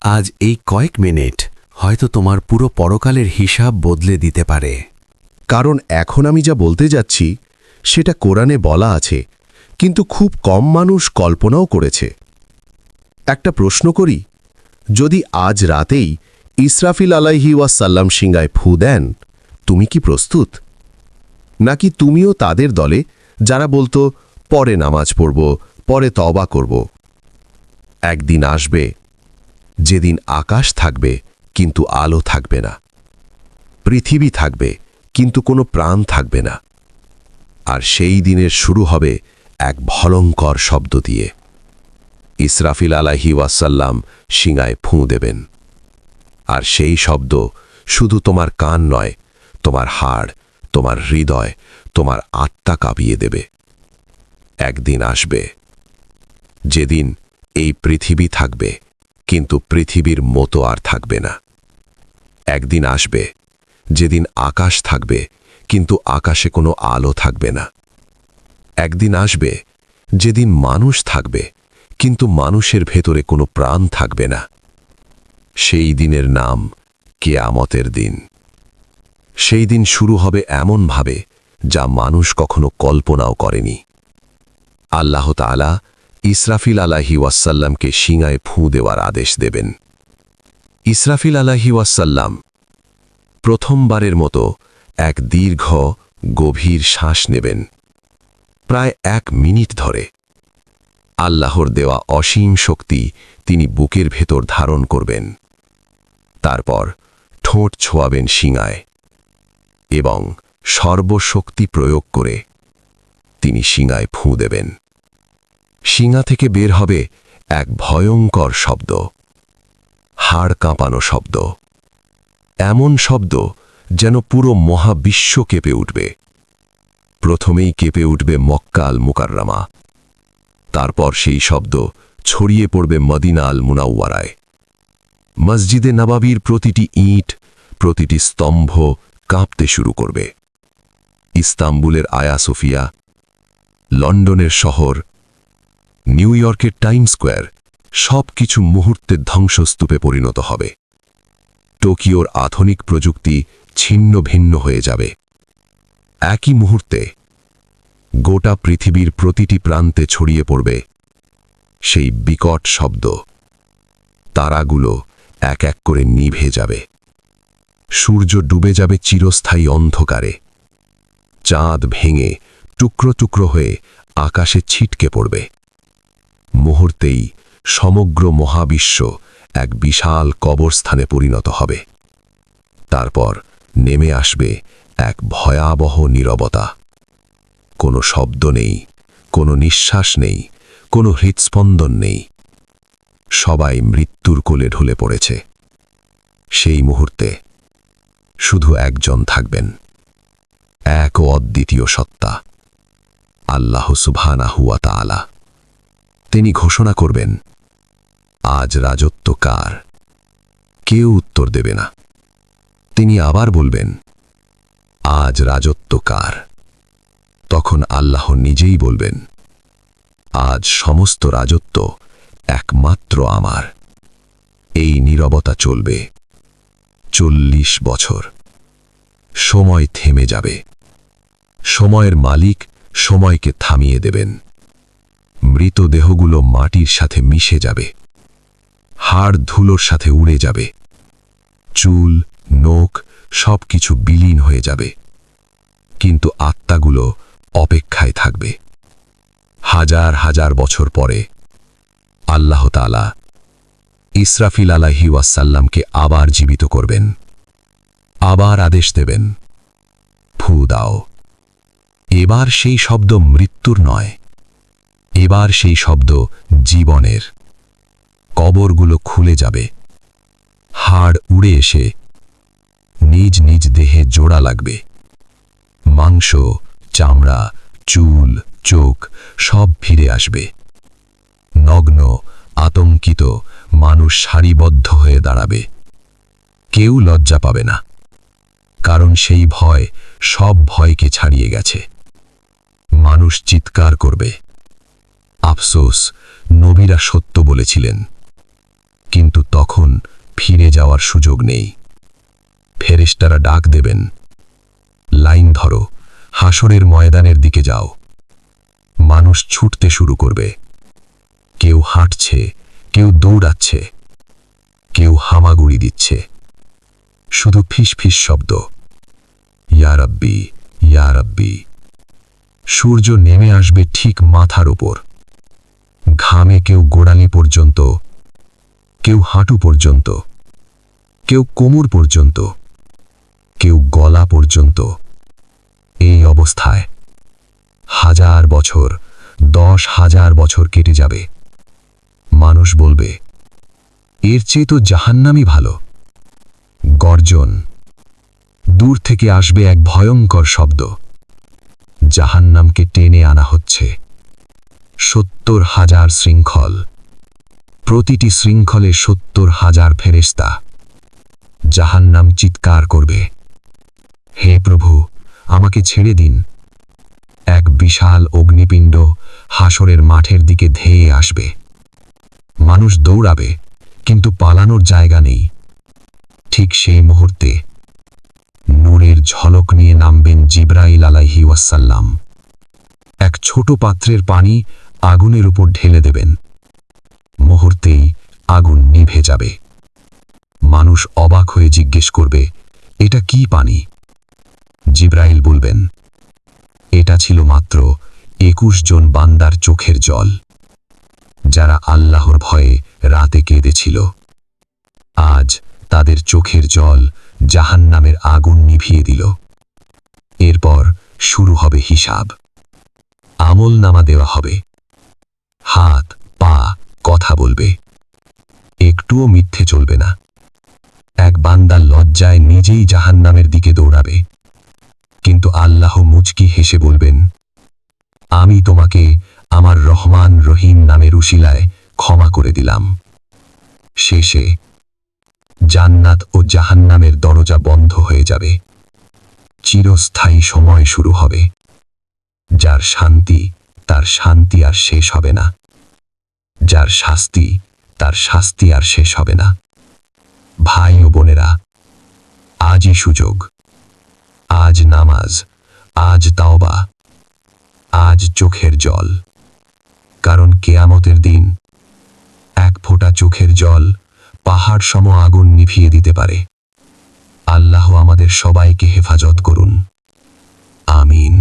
আজ এই কয়েক মিনিট হয়তো তোমার পুরো পরকালের হিসাব বদলে দিতে পারে। কারণ এখন আমি যা বলতে যাচ্ছি সেটা কোরআনে বলা আছে, কিন্তু খুব কম মানুষ কল্পনাও করেছে। একটা প্রশ্ন করি, যদি আজ রাতেই ইসরাফিল আলাইহি ওয়াসাল্লাম সিংহায় ফু দেন, তুমি কি প্রস্তুত? নাকি তুমিও তাদের দলে যারা বলতো পরে নামাজ পড়ব, পরে তওবা করব? একদিন আসবে যেদিন আকাশ থাকবে কিন্তু আলো থাকবে না, পৃথিবী থাকবে কিন্তু কোনো প্রাণ থাকবে না। আর সেই দিনের শুরু হবে এক ভয়ঙ্কর শব্দ দিয়ে। ইসরাফিল আলাইহি ওয়াসাল্লাম সিংহায় ফুঁ দেবেন, আর সেই শব্দ শুধু তোমার কান নয়, তোমার হাড়, তোমার হৃদয়, তোমার আত্মা কাঁপিয়ে দেবে। একদিন আসবে যেদিন এই পৃথিবী থাকবে কিন্তু পৃথিবীর মতো আর থাকবে না। একদিন আসবে যেদিন আকাশ থাকবে কিন্তু আকাশে কোনো আলো থাকবে না। একদিন আসবে যেদিন মানুষ থাকবে কিন্তু মানুষের ভেতরে কোনো প্রাণ থাকবে না। সেই দিনের নাম কিয়ামতের দিন। সেই দিন শুরু হবে এমনভাবে যা মানুষ কখনো কল্পনাও করেনি। আল্লাহ তাআলা ইসরাফিল আলাইহি ওয়াসাল্লামকে সিংহায় ফুঁ দেওয়ার আদেশ দেবেন। ইসরাফিল আলাইহি ওয়াসাল্লাম প্রথমবারের মতো এক দীর্ঘ গভীর শ্বাস নেবেন, প্রায় 1 মিনিট ধরে। আল্লাহর দেওয়া অসীম শক্তি তিনি বুকের ভেতর ধারণ করবেন। তারপর ঠোঁট ছোঁয়াবেন সিংহায় এবং সর্বশক্তি প্রয়োগ করে তিনি সিংহায় ফুঁ দেবেন। সিংহা থেকে বের হবে এক ভয়ঙ্কর শব্দ, হাড় কাঁপানো শব্দ, এমন শব্দ যেন পুরো মহাবিশ্ব কেঁপে উঠবে। প্রথমেই কেঁপে উঠবে মক্কা আল মুকাররমা, তারপর সেই শব্দ ছড়িয়ে পড়বে মদিনা আল মুনাওয়ারায়। মসজিদে নববীর প্রতিটি ইট, প্রতিটি স্তম্ভ কাঁপতে শুরু করবে। ইস্তাম্বুলের আয়া সোফিয়া, লন্ডনের শহর, নিউ ইয়র্কের টাইম স্কোয়ার, সব কিছু মুহূর্তের ধ্বংসস্তূপে পরিণত হবে। টোকিওর আধুনিক প্রযুক্তি ছিন্ন ভিন্ন হয়ে যাবে। একই মুহূর্তে গোটা পৃথিবীর প্রতিটি প্রান্তে ছড়িয়ে পড়বে সেই বিকট শব্দ। তারাগুলো এক এক করে নিভে যাবে, সূর্য ডুবে যাবে চিরস্থায়ী অন্ধকারে, চাঁদ ভেঙে টুকরো টুকরো হয়ে আকাশে ছিটকে পড়বে। মুহূর্তেই সমগ্র মহাবিশ্ব এক বিশাল কবরস্থানে পরিণত হবে। তারপর নেমে আসবে এক ভয়াবহ নীরবতা। কোনো শব্দ নেই, কোনো নিঃশ্বাস নেই, কোনো হৃৎস্পন্দন নেই। সবাই মৃত্যুর কোলে ঢলে পড়েছে। সেই মুহূর্তে শুধু একজন থাকবেন, এক ও অদ্বিতীয় সত্তা, আল্লাহ সুবহানাহু ওয়া তাআলা। তিনি ঘোষণা করবেন, আজ রাজত্ব কার? কেউ উত্তর দেবে না। তিনি আবার বলবেন, আজ রাজত্ব কার? তখন আল্লাহ নিজেই বলবেন, আজ সমস্ত রাজত্ব একমাত্র আমার। এই নীরবতা চলবে 40 বছর। সময় থেমে যাবে। সময়ের মালিক সময়কে থামিয়ে দেবেন। মৃতদেহগুলো মাটির সাথে মিশে যাবে, হাড় ধুলোর সাথে উড়ে যাবে, চুল, নখ সবকিছু বিলীন হয়ে যাবে। কিন্তু আত্মাগুলো অপেক্ষায় থাকবে। হাজার হাজার বছর পরে আল্লাহ তাআলা ইসরাফিল আলাইহি ওয়াসাল্লামকে আবার জীবিত করবেন। আবার আদেশ দেবেন, ফু দাও। এবার সেই শব্দ মৃত্যুর নয়, এবার সেই শব্দ জীবনের। কবরগুলো খুলে যাবে, হাড় উড়ে এসে নিজ নিজ দেহে জোড়া লাগবে। মাংস, চামড়া, চুল, চোখ সব ফিরে আসবে। নগ্ন, আতঙ্কিত মানুষ সারিবদ্ধ হয়ে দাঁড়াবে। কেউ লজ্জা পাবে না, কারণ সেই ভয় সব ভয়কে ছাড়িয়ে গেছে। মানুষ চিৎকার করবে, আফসোস, নবীরা সত্য বলেছিলেন। কিন্তু তখন ফিরে যাওয়ার সুযোগ নেই। ফেরেশতারা ডাক দেবেন, লাইন ধরো, হাসরের ময়দানের দিকে যাও। মানুষ ছুটতে শুরু করবে। কেউ হাঁটছে, কেউ দৌড়াচ্ছে, কেউ হামাগুড়ি দিচ্ছে। শুধু ফিস ফিস শব্দ, ইয়া রাব্বি, ইয়া রাব্বি। সূর্য নেমে আসবে ঠিক মাথার ওপর। ঘামে কেউ গোড়ালি পর্যন্ত, কেউ হাঁটু পর্যন্ত, কেউ কোমর পর্যন্ত, কেউ গলা পর্যন্ত। এই অবস্থায় 1000 বছর, 10,000 বছর কেটে যাবে। মানুষ বলবে, এর চেয়ে তো জাহান্নামই ভালো। গর্জন। দূর থেকে আসবে এক ভয়ঙ্কর শব্দ। জাহান্নামকে টেনে আনা হচ্ছে। 70,000 শৃঙ্খল, প্রতিটি শৃঙ্খলে 70,000 ফেরেশতা। জাহান্নাম চিৎকার করবে, হে প্রভু, আমাকে ছেড়ে দিন। এক বিশাল অগ্নিপিণ্ড হাসরের মাঠের দিকে ধেয়ে আসবে। মানুষ দৌড়াবে, কিন্তু পালানোর জায়গা নেই। ঠিক সেই মুহূর্তে নূরের ঝলক নিয়ে নামবেন জিবরাইল আলাইহি ওয়াসাল্লাম। এক ছোট পাত্রের পানি আগুনের উপর ঢেলে দেবেন। মুহূর্তেই আগুন নিভে যাবে। মানুষ অবাক হয়ে জিজ্ঞেস করবে, এটা কি পানি? জিবরাইল বলবেন, এটা ছিল মাত্র 21 জন বান্দার চোখের জল, যারা আল্লাহর ভয়ে রাতে কেঁদেছিল। আজ তাদের চোখের জল জাহান্নামের আগুন নিভিয়ে দিল। এরপর শুরু হবে হিসাব। আমল নামা দেওয়া হবে। হাত পা কথা বলবে, একটুও মিথ্যে চলবে না। এক বান্দা লজ্জায় নিজেই জাহান্নামের দিকে দৌড়াবে, কিন্তু আল্লাহ মুচকি হেসে বলবেন, আমি তোমাকে আমার রহমান রহিম নামের উশিলায় ক্ষমা করে দিলাম। শেষে জান্নাত ও জাহান্নামের দরজা বন্ধ হয়ে যাবে। চিরস্থায়ী সময় শুরু হবে। যার শান্তি, তার শান্তি আর শেষ হবে না। যার শাস্তি, তার শাস্তি আর শেষ হবে না। ভাই ও বোনেরা, আজই সুযোগ। আজ নামাজ, আজ তাওবা, আজ চোখের জল। কারণ কিয়ামতের দিন এক ফোঁটা চোখের জল পাহাড় সম আগুন নিভিয়ে দিতে পারে। আল্লাহ আমাদের সবাইকে হেফাজত করুন। আমিন।